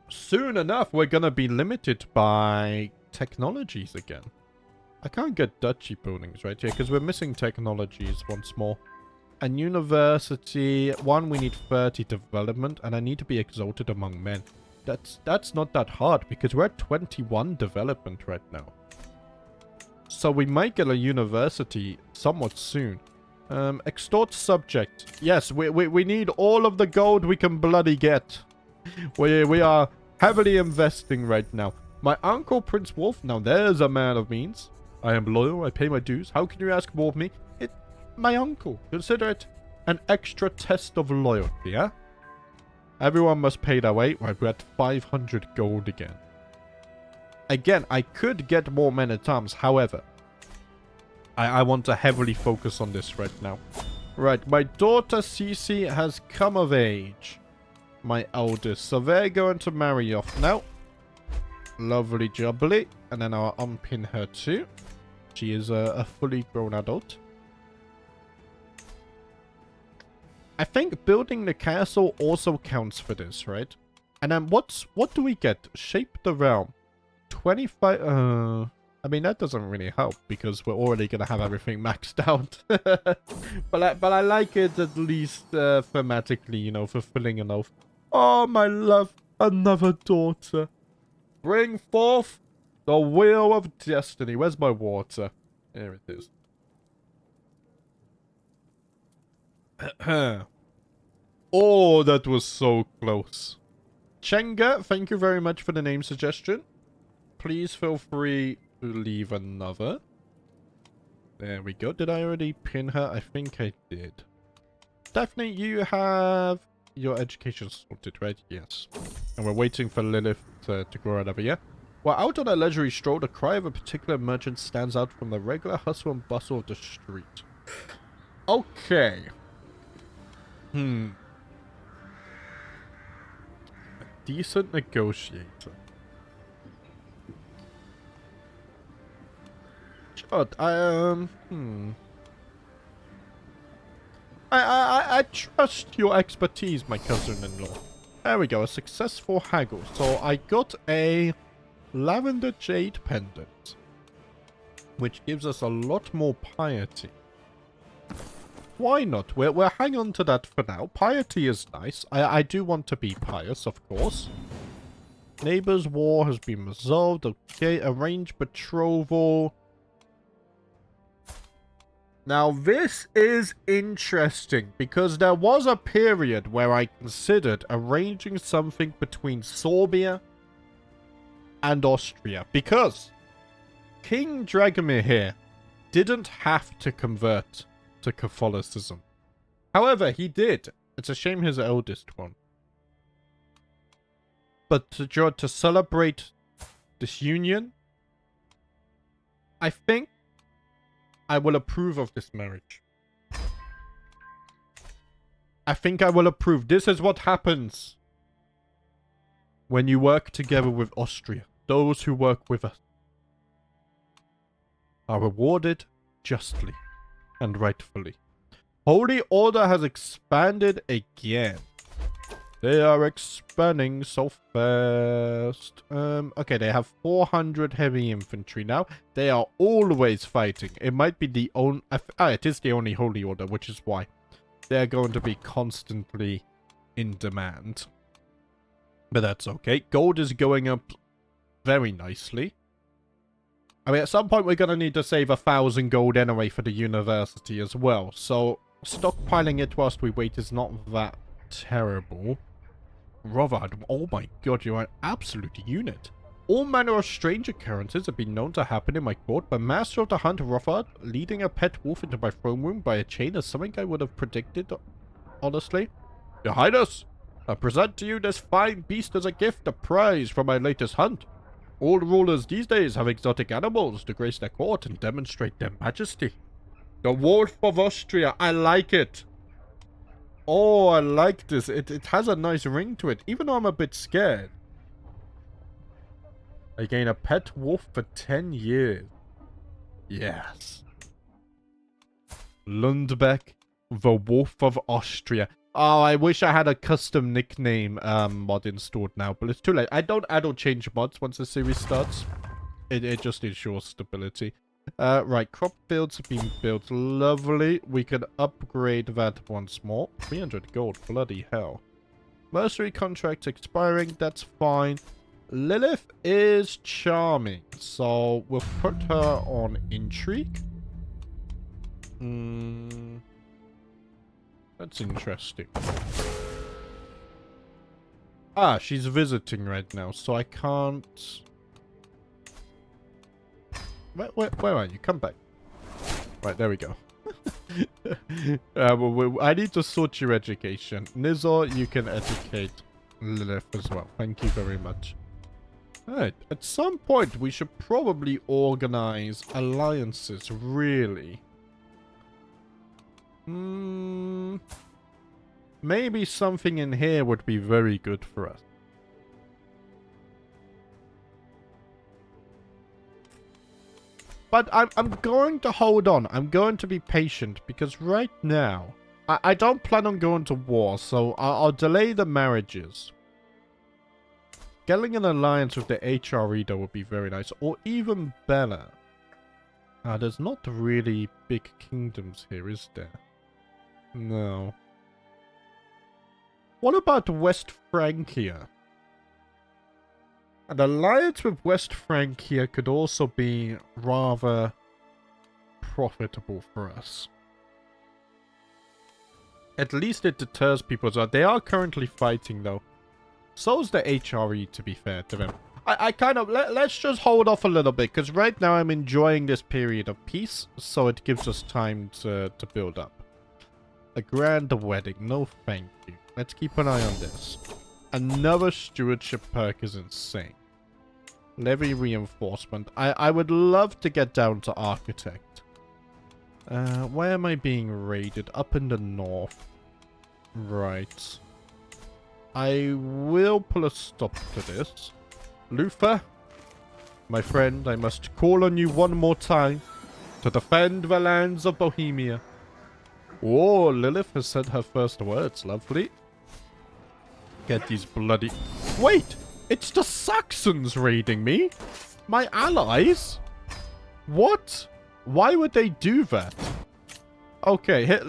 Soon enough, we're gonna be limited by technologies again. I can't get duchy buildings right here because we're missing technologies once more. And university, we need 30 development, and I need to be exalted among men. That's not that hard, because we're at 21 development right now. So we might get a university somewhat soon. Extort subject. Yes, we need all of the gold we can bloody get. We are heavily investing right now. My uncle, Prince Wolf, now there's a man of means. I am loyal, I pay my dues. How can you ask more of me? My uncle. Consider it an extra test of loyalty, huh? Everyone must pay their way. We're at 500 gold again. Again, I could get more men-at-arms. However, I want to heavily focus on this right now. Right, my daughter Cece has come of age. My eldest. So they're going to marry off now. Lovely jubbly. And then I'll unpin her too. She is a fully grown adult. I think building the castle also counts for this, right? And then what do we get? Shape the realm. 25... I I mean, that doesn't really help because we're already going to have everything maxed out. but I like it at least thematically, you know, fulfilling an oath. Oh, my love, another daughter. Bring forth the wheel of destiny. Where's my water? Here it is. Oh, that was so close. Chenga, thank you very much for the name suggestion. Please feel free to leave another. There we go. Did I already pin her? I think I did. Daphne, you have your education sorted, right? Yes. And we're waiting for Lilith to grow out of here. While out on a leisurely stroll, the cry of a particular merchant stands out from the regular hustle and bustle of the street. Okay. A decent negotiator. Sure, I trust your expertise, my cousin-in-law. There we go, a successful haggle. So I got a lavender jade pendant, which gives us a lot more piety. Why not? We'll hang on to that for now. Piety is nice. I do want to be pious, of course. Neighbor's war has been resolved. Okay, arrange betrothal. Now, this is interesting because there was a period where I considered arranging something between Sorbia and Austria because King Dragomir here didn't have to convert to Catholicism. However, he did. It's a shame his eldest one. But to celebrate this union, I think I will approve of this marriage. I think I will approve. This is what happens when you work together with Austria. Those who work with us are rewarded justly and rightfully. Holy Order has expanded again. They are expanding so fast. Okay, they have 400 heavy infantry now. They are always fighting. It might be the only... it is the only Holy Order, which is why. They're going to be constantly in demand. But that's okay. Gold is going up very nicely. I mean, at some point we're going to need to save 1,000 gold anyway for the university as well. So, stockpiling it whilst we wait is not that terrible. Rovard, oh my god, you're an absolute unit. All manner of strange occurrences have been known to happen in my court, but Master of the Hunt Rovard leading a pet wolf into my throne room by a chain is something I would have predicted, honestly. Your Highness, I present to you this fine beast as a gift, a prize from my latest hunt. All rulers these days have exotic animals to grace their court and demonstrate their majesty. The Wolf of Austria, I like it. Oh, I like this. It has a nice ring to it, even though I'm a bit scared. I gain a pet wolf for 10 years. Yes. Lundbeck, the Wolf of Austria. Oh, I wish I had a custom nickname mod installed now, but it's too late. I don't add or change mods once the series starts. It just ensures stability. Right, crop fields have been built. Lovely. We can upgrade that once more. 300 gold. Bloody hell. Mercenary contract expiring. That's fine. Lilith is charming. So we'll put her on intrigue. That's interesting. Ah, she's visiting right now, so I can't... Where are you? Come back. Right, there we go. I need to sort your education. Nizor, you can educate Lilith as well. Thank you very much. Alright, at some point we should probably organize alliances, really. Maybe something in here would be very good for us. But I'm going to hold on. I'm going to be patient because right now I don't plan on going to war, so I'll delay the marriages. getting an alliance with the HRE though would be very nice. Or even better. There's not really big kingdoms here, is there? No. What about West Francia? An alliance with West Francia could also be rather profitable for us. At least it deters people. So they are currently fighting though. So's the HRE, to be fair to them. I kind of... Let's just hold off a little bit. Because right now I'm enjoying this period of peace. So it gives us time to build up. A grand wedding. No thank you. Let's keep an eye on this. Another stewardship perk is insane. Levy reinforcement. I would love to get down to architect. Where am I being raided? Up in the north. Right. I will put a stop to this. Luther, my friend, I must call on you one more time to defend the lands of Bohemia. Oh, Lilith has said her first words. Lovely. Get these bloody... Wait! It's the Saxons raiding me? My allies? What? Why would they do that? Okay,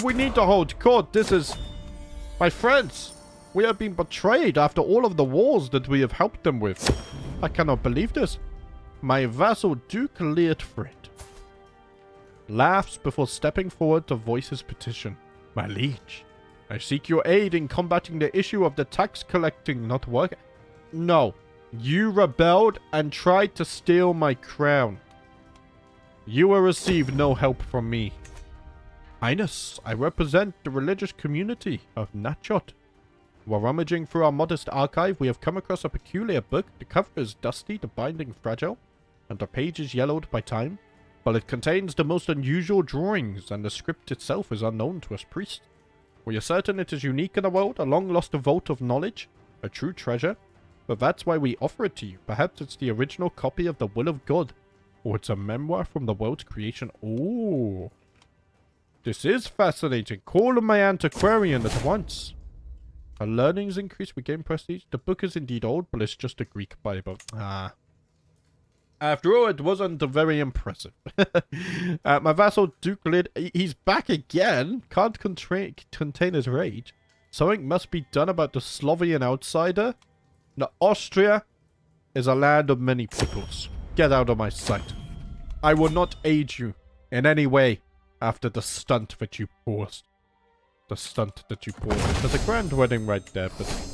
we need to hold court. This is... My friends, we have been betrayed after all of the wars that we have helped them with. I cannot believe this. My vassal Duke Leotfrid laughs before stepping forward to voice his petition. My liege, I seek your aid in combating the issue of the tax collecting not working. No, you rebelled and tried to steal my crown. You will receive no help from me. Highness, I represent the religious community of Natchot. While rummaging through our modest archive, we have come across a peculiar book. The cover is dusty, the binding fragile, and the page is yellowed by time. But it contains the most unusual drawings, and the script itself is unknown to us priests. We are certain it is unique in the world, a long-lost vault of knowledge, a true treasure. But that's why we offer it to you. Perhaps it's the original copy of the Will of God, or it's a memoir from the world's creation. Ooh. This is fascinating. Call on my antiquarian at once. Our learnings increase, we gain prestige. The book is indeed old, but it's just a Greek Bible. Ah. After all, it wasn't very impressive. My vassal Duke Lid, he's back again. Can't contain his rage. Something must be done about the Slovian outsider. Now, Austria is a land of many peoples. Get out of my sight. I will not aid you in any way after the stunt that you paused. There's a grand wedding right there, but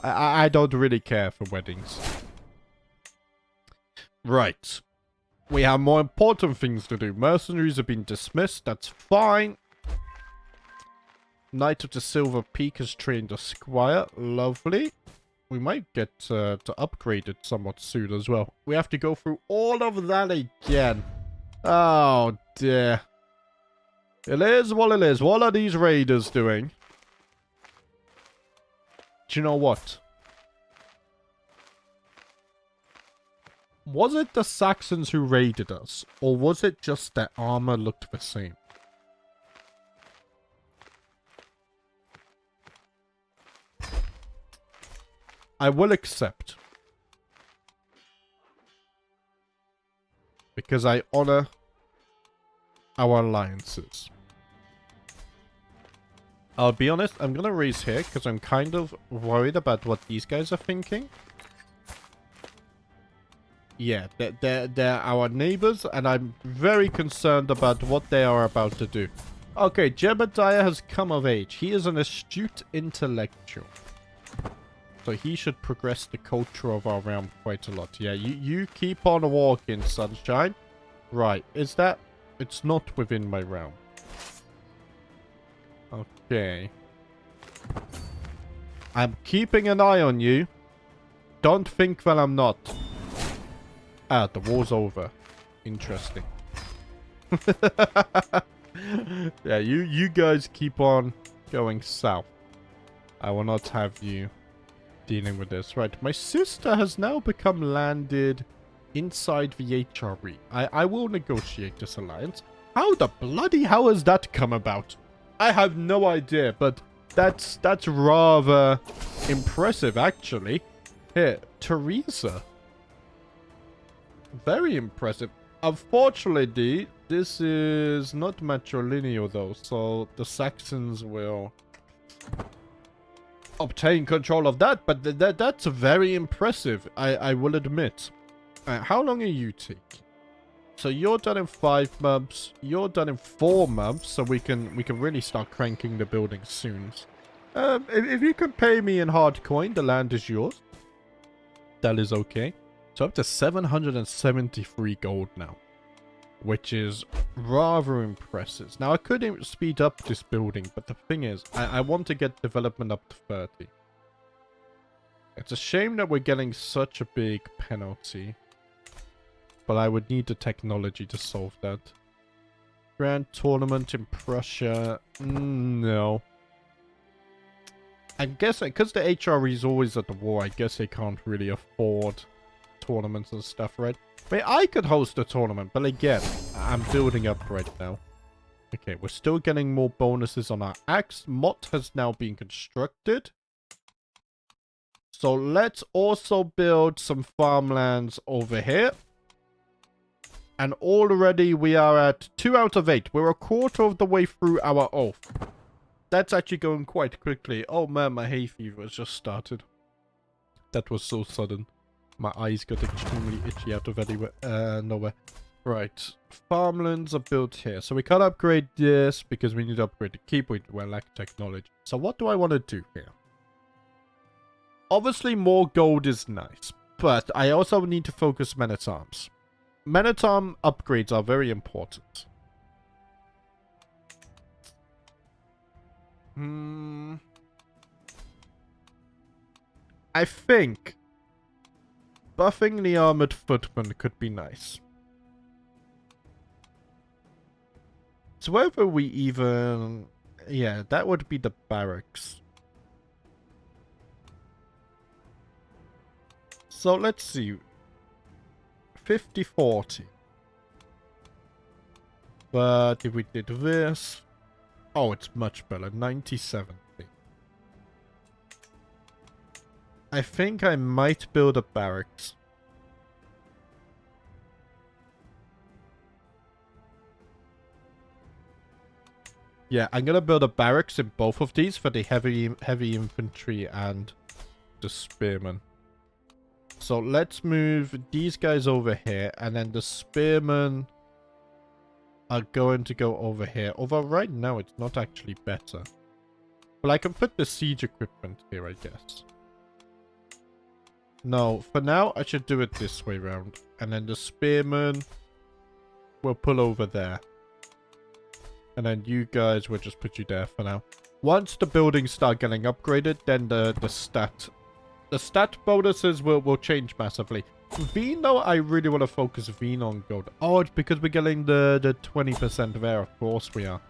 I don't really care for weddings. Right. We have more important things to do. Mercenaries have been dismissed. That's fine. Knight of the Silver Peak has trained a squire. Lovely. We might get to upgrade it somewhat soon as well. We have to go through all of that again. Oh, dear. It is what it is. What are these raiders doing? Do you know what? Was it the Saxons who raided us? Or was it just their armor looked the same? I will accept. Because I honor our alliances. I'll be honest, I'm gonna raise here because I'm kind of worried about what these guys are thinking. Yeah, they're our neighbors, and I'm very concerned about what they are about to do. Okay, Jebediah has come of age. He is an astute intellectual. So he should progress the culture of our realm quite a lot. Yeah, you keep on walking, sunshine. Right, is that... It's not within my realm. Okay. I'm keeping an eye on you. Don't think that I'm not. Ah, the war's over. Interesting. Yeah, you guys keep on going south. I will not have you dealing with this. Right, my sister has now become landed inside the HRE. I will negotiate this alliance. How the bloody hell has that come about? I have no idea, but that's rather impressive, actually. Here, Teresa. Very impressive. Unfortunately, this is not matrilineal though, so the Saxons will obtain control of that, but that's very impressive, I will admit. How long are you taking? So you're done in 5 months, you're done in 4 months, so we can really start cranking the building soon. If you can pay me in hard coin, the land is yours. That is okay. So up to 773 gold now, which is rather impressive. Now I could speed up this building, but the thing is, I want to get development up to 30. It's a shame that we're getting such a big penalty, but I would need the technology to solve that. Grand tournament in Prussia, no. I guess because the HRE is always at the war, I guess they can't really afford tournaments and stuff, right? I mean, I could host a tournament, but again, I'm building up right now. Okay, we're still getting more bonuses on our axe. Mott has now been constructed. So let's also build some farmlands over here. And already we are at 2 out of 8. We're a quarter of the way through our oath. That's actually going quite quickly. Oh man, my hay fever has just started. That was so sudden. My eyes got extremely itchy out of nowhere. Right. Farmlands are built here. So we can't upgrade this because we need to upgrade the keep. We lack technology. So what do I want to do here? Obviously more gold is nice. But I also need to focus men-at-arms. Men-at-arms upgrades are very important. I think buffing the armored footman could be nice. So whether we even... Yeah, that would be the barracks. So let's see. 50-40. But if we did this... Oh, it's much better. 90-70. I think I might build a barracks. Yeah, I'm gonna build a barracks in both of these for the heavy infantry and the spearmen. So let's move these guys over here, and then the spearmen are going to go over here. Although right now it's not actually better. Well, I can put the siege equipment here, I guess. No, for now I should do it this way round. And then the spearmen will pull over there. And then you guys, will just put you there for now. Once the buildings start getting upgraded, then the stat bonuses will change massively. Veen, though, I really want to focus Veen on gold. Oh, it's because we're getting the 20% there. Of course we are.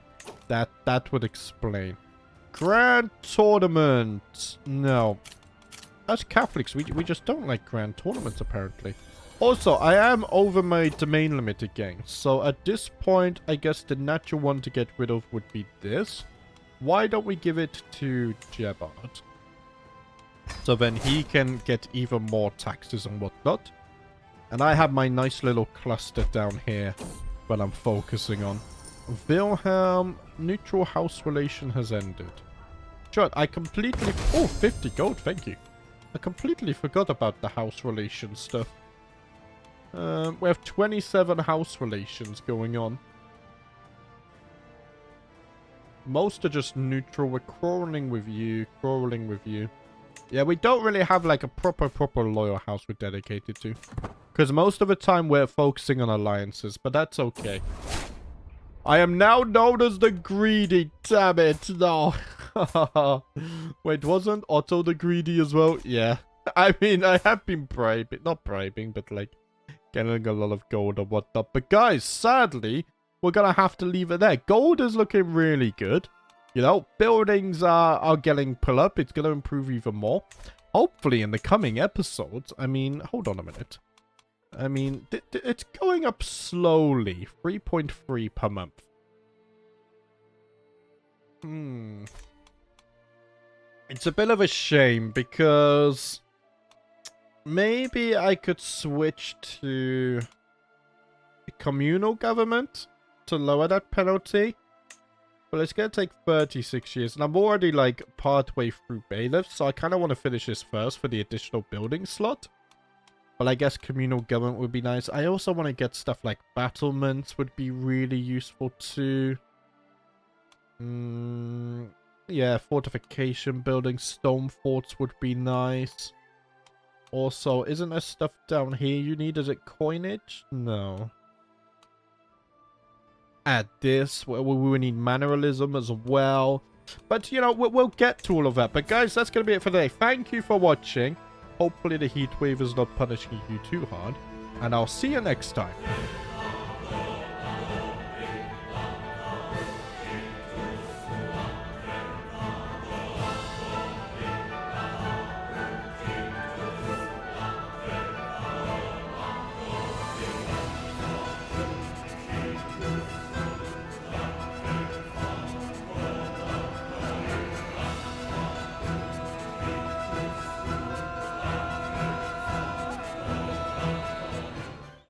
That would explain. Grand tournament. No. As Catholics, we just don't like grand tournaments, apparently. Also, I am over my domain limit again. So at this point, I guess the natural one to get rid of would be this. Why don't we give it to Jebard? So then he can get even more taxes and whatnot. And I have my nice little cluster down here that I'm focusing on. Wilhelm, neutral house relation has ended. Sure, I completely... Oh, 50 gold, thank you. I completely forgot about the house relation stuff. We have 27 house relations going on. Most are just neutral. We're quarreling with you, quarreling with you. Yeah, we don't really have like a proper loyal house we're dedicated to. Because most of the time we're focusing on alliances, but that's okay. I am now known as the Greedy, damn it, no. Wait, wasn't Otto the Greedy as well? Yeah. I mean, I have been bribing, not bribing, but like getting a lot of gold or whatnot. But guys, sadly, we're gonna have to leave it there. Gold is looking really good. You know, buildings are getting pulled up. It's gonna improve even more. Hopefully in the coming episodes. I mean, hold on a minute. I mean, it's going up slowly. 3.3 per month. It's a bit of a shame because Maybe I could switch to communal government to lower that penalty. But it's going to take 36 years. And I'm already, like, partway through bailiffs. So I kind of want to finish this first for the additional building slot. But I guess communal government would be nice. I also want to get stuff like battlements would be really useful too. Yeah, fortification buildings, stone forts would be nice. Also, isn't there stuff down here you need? Is it coinage? No. Add this. We need manneralism as well. But, you know, we'll get to all of that. But, guys, that's going to be it for today. Thank you for watching. Hopefully the heat wave is not punishing you too hard. And I'll see you next time.